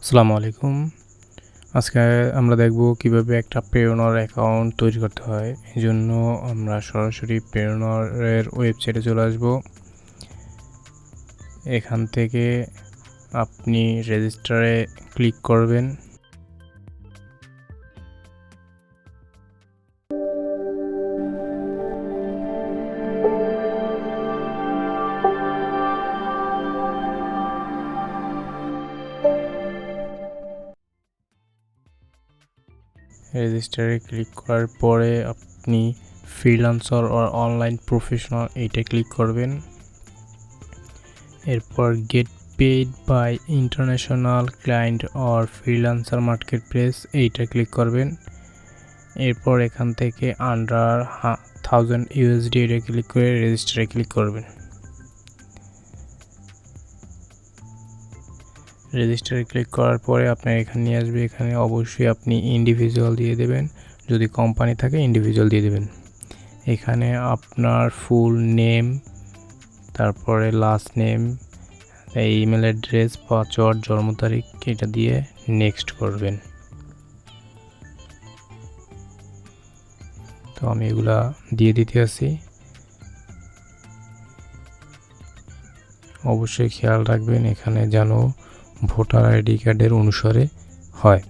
আসসালামু আলাইকুম। আজকে আমরা দেখব কিভাবে একটা পেওনার অ্যাকাউন্ট তৈরি করতে হয়। এজন্য আমরা সরাসরি পেওনারের ওয়েবসাইটে চলে আসব। এখান থেকে আপনি রেজিস্টারে ক্লিক করবেন। রেজিস্টারে ক্লিক করার পরে আপনি ফ্রিল্যান্সার অর অনলাইন প্রফেশনাল এইটা ক্লিক করবেন। এরপর get paid by international client or freelancer marketplace এইটা ক্লিক করবেন। এরপর এখান থেকে আন্ডার 1000 USD এটা ক্লিক করে রেজিস্টারে ক্লিক করবেন। রেজিস্টারে ক্লিক করার পরে আপনার এখানে নিয়ে আসবে। এখানে অবশ্যই আপনি ইন্ডিভিজুয়াল দিয়ে দেবেন, যদি কোম্পানি থাকে ইন্ডিভিজুয়াল দিয়ে দেবেন। এখানে আপনার ফুল নেম, তারপরে last name, email address, password, জন্ম তারিখ এটা দিয়ে নেক্সট করবেন। তো আমি এগুলা দিয়ে দিতে আসি। অবশ্যই খেয়াল রাখবেন এখানে যেন ভোটার আইডি কার্ডের অনুসারে হয়।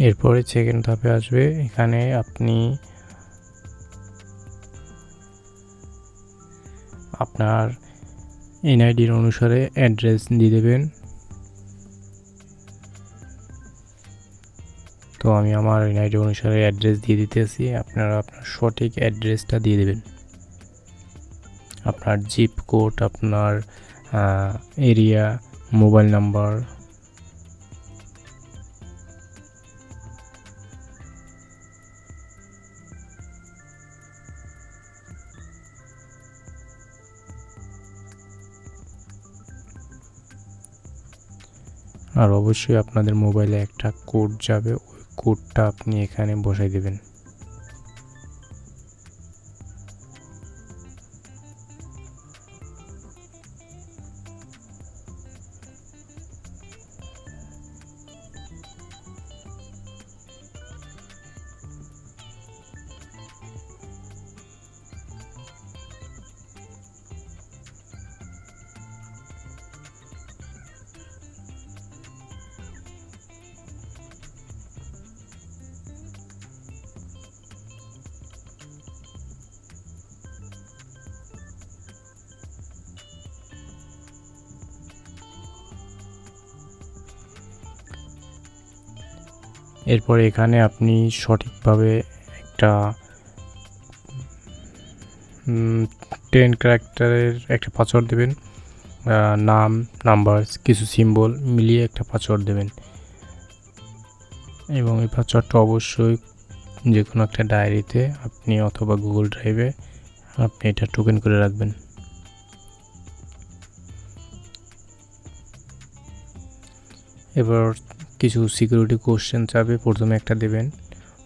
এরপরে সেকেন্ড ধাপে আসবে। এখানে আপনি আপনার এনআইডির অনুসারে অ্যাড্রেস দিয়ে দেবেন। তো আমি আমার এনআইডি অনুসারে অ্যাড্রেস দিয়ে দিতেছি। আপনারা আপনার সঠিক অ্যাড্রেসটা দিয়ে দেবেন। আপনার জিপ কোড, আপনার এরিয়া, মোবাইল নাম্বার, আর অবশ্যই আপনাদের মোবাইলে একটা কোড যাবে, ওই কোডটা আপনি এখানে বসাই দেবেন। এরপর এখানে আপনি সঠিকভাবে একটা 10 ক্যারেক্টারের একটা পাসওয়ার্ড দেবেন। নাম, নাম্বার, কিছু সিম্বল মিলিয়ে একটা পাসওয়ার্ড দেবেন, এবং এই পাসওয়ার্ডটা অবশ্যই যে কোনো একটা ডায়েরিতে আপনি অথবা গুগল ড্রাইভে আপনি এটা টোকেন করে রাখবেন। এবার কিছু সিকিউরিটি কোশ্চেন চাবে, প্রথমে একটা দেবেন,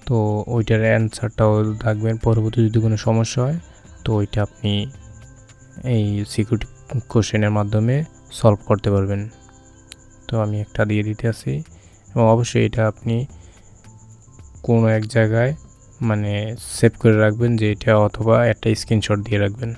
তো ওইটার অ্যান্সারটাও থাকবেন। পরবর্তী যদি কোনো সমস্যা হয় তো ওইটা আপনি এই সিকিউরিটি কোশ্চেনের মাধ্যমে সলভ করতে পারবেন। তো আমি একটা দিয়ে দিতে আসি, এবং অবশ্যই এটা আপনি কোনো এক জায়গায় মানে সেভ করে রাখবেন যে এটা, অথবা একটা স্ক্রিনশট দিয়ে রাখবেন।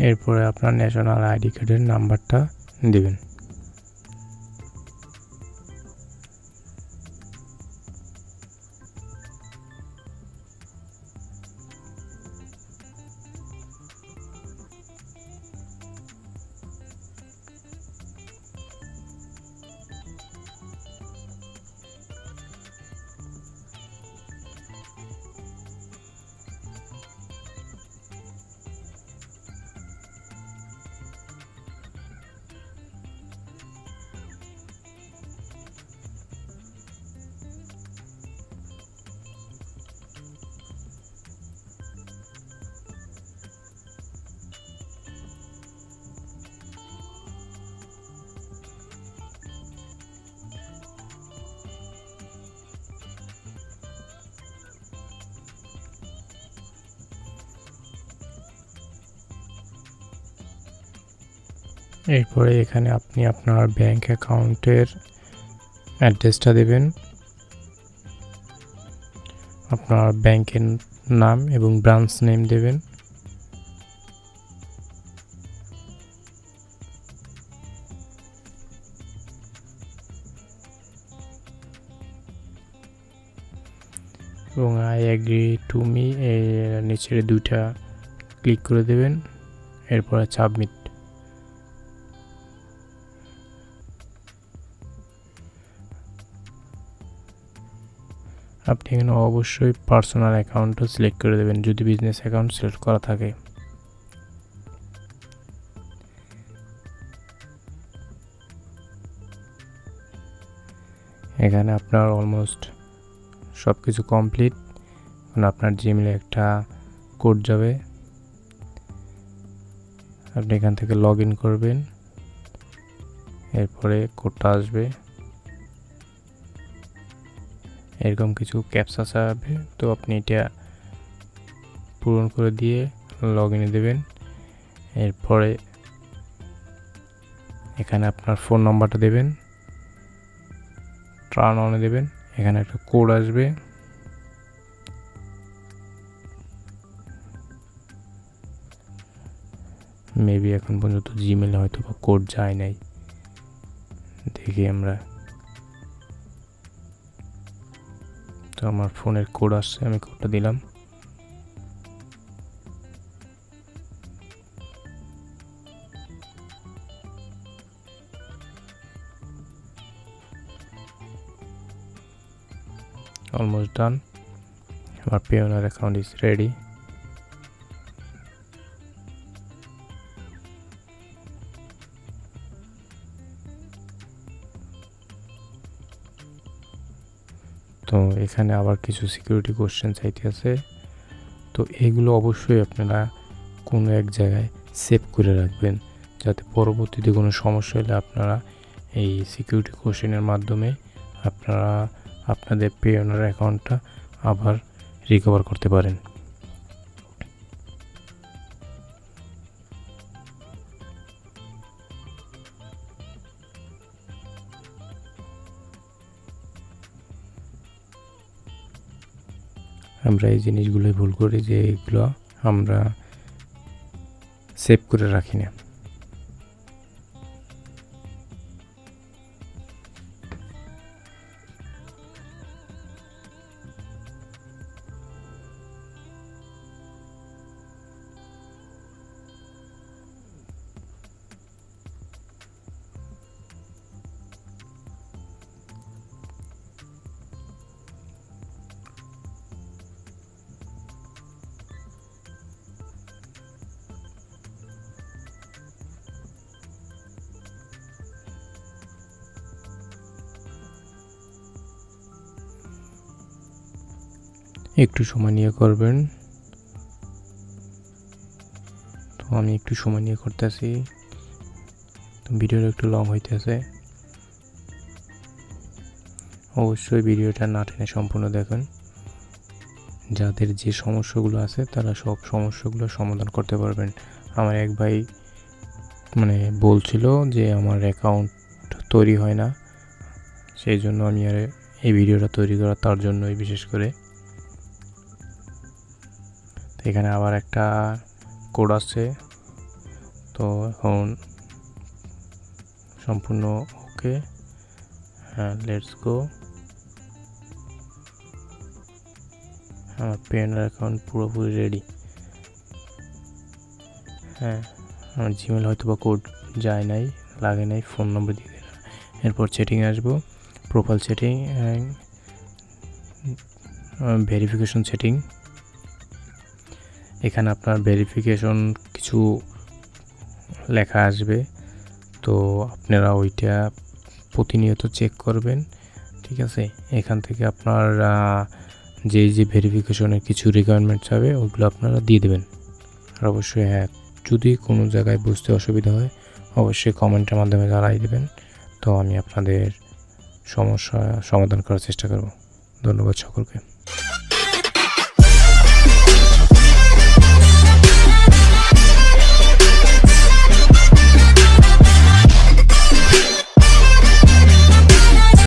এরপরে আপনার ন্যাশনাল আইডি কার্ডের নাম্বারটা দিবেন। এরপরে এখানে আপনি আপনার ব্যাংক অ্যাকাউন্টের অ্যাড্রেসটা দেবেন, আপনার ব্যাংকের নাম এবং ব্রাঞ্চ নেম দেবেন। এবং আই এগ্রি টু মি এর নিচের দুইটা ক্লিক করে দেবেন, এরপরে সাবমিট। আপনি এখানে অবশ্যই পার্সোনাল অ্যাকাউন্টও সিলেক্ট করে দেবেন যদি বিজনেস অ্যাকাউন্ট সিলেক্ট করা থাকে। এখানে আপনার অলমোস্ট সব কিছু কমপ্লিট। আপনার জিমেলে একটা কোড যাবে, আপনি এখান থেকে লগ ইন করবেন, এরপরে কোডটা আসবে, এরকম কিছু ক্যাপচা চাবে, তো আপনি এটা পূরণ করে দিয়ে লগ ইনে দেবেন। এরপরে এখানে আপনার ফোন নাম্বারটা দেবেন, টার্ন অনে দেবেন, এখানে একটা কোড আসবে, মেবি এখন পর্যন্ত জিমেলে হয়তো বা কোড যায় নাই, দেখি আমরা। তো আমার ফোনের কোড আসছে, আমি কোডটা দিলাম। অলমোস্ট ডান, আমার Payoneer অ্যাকাউন্ট ইজ রেডি। তো এখানে আবার কিছু সিকিউরিটি কোশ্চেন চাইতে আছে, তো এগুলো অবশ্যই আপনারা কোনো এক জায়গায় সেভ করে রাখবেন, যাতে পরবর্তীতে কোনো সমস্যা হলে আপনারা এই সিকিউরিটি কোশ্চেনের মাধ্যমে আপনারা আপনাদের Payoneer অ্যাকাউন্টটা আবার রিকভার করতে পারেন। আমরা এই জিনিসগুলোই ভুল করি যে এগুলো আমরা সেভ করে রাখি না। একটু সময় নিয়ে করবেন। তো আমি একটু সময় নিয়ে করতেছি, তো ভিডিওটা একটু লং হইতেছে। অবশ্যই ভিডিওটা না টেনে সম্পূর্ণ দেখুন। যাদের যে সমস্যাগুলো আছে তারা সব সমস্যাগুলো সমাধান করতে পারবেন। আমার এক ভাই বলছিল যে আমার অ্যাকাউন্ট তৈরি হয় না, সেই জন্য আমি আর এই ভিডিওটা তৈরি করা তার জন্যই বিশেষ করে। তো এখানে আবার একটা কোড আছে, তো এখন সম্পূর্ণ ওকে। হ্যাঁ, লেটস গো। আমার পেওনিয়ার অ্যাকাউন্ট পুরোপুরি রেডি। হ্যাঁ, আমার জিমেল হয়তো বা কোড যায় নাই, লাগে নাই, ফোন নম্বর দিয়ে দিলাম। এরপর সেটিংয়ে আসবো, প্রোফাইল সেটিং, ভেরিফিকেশন সেটিং। এখানে আপনার ভেরিফিকেশন কিছু লেখা আসবে, তো আপনারা ওইটা প্রতিনিয়ত চেক করবেন, ঠিক আছে। এখান থেকে আপনার যে ভেরিফিকেশনের কিছু রিকোয়ারমেন্টস হবে ওইগুলো আপনারা দিয়ে দেবেন। আর অবশ্যই হ্যাঁ, যদি কোনো জায়গায় বুঝতে অসুবিধা হয় অবশ্যই কমেন্টের মাধ্যমে জানাই দেবেন, তো আমি আপনাদের সমস্যা সমাধান করার চেষ্টা করব। ধন্যবাদ সকলকে।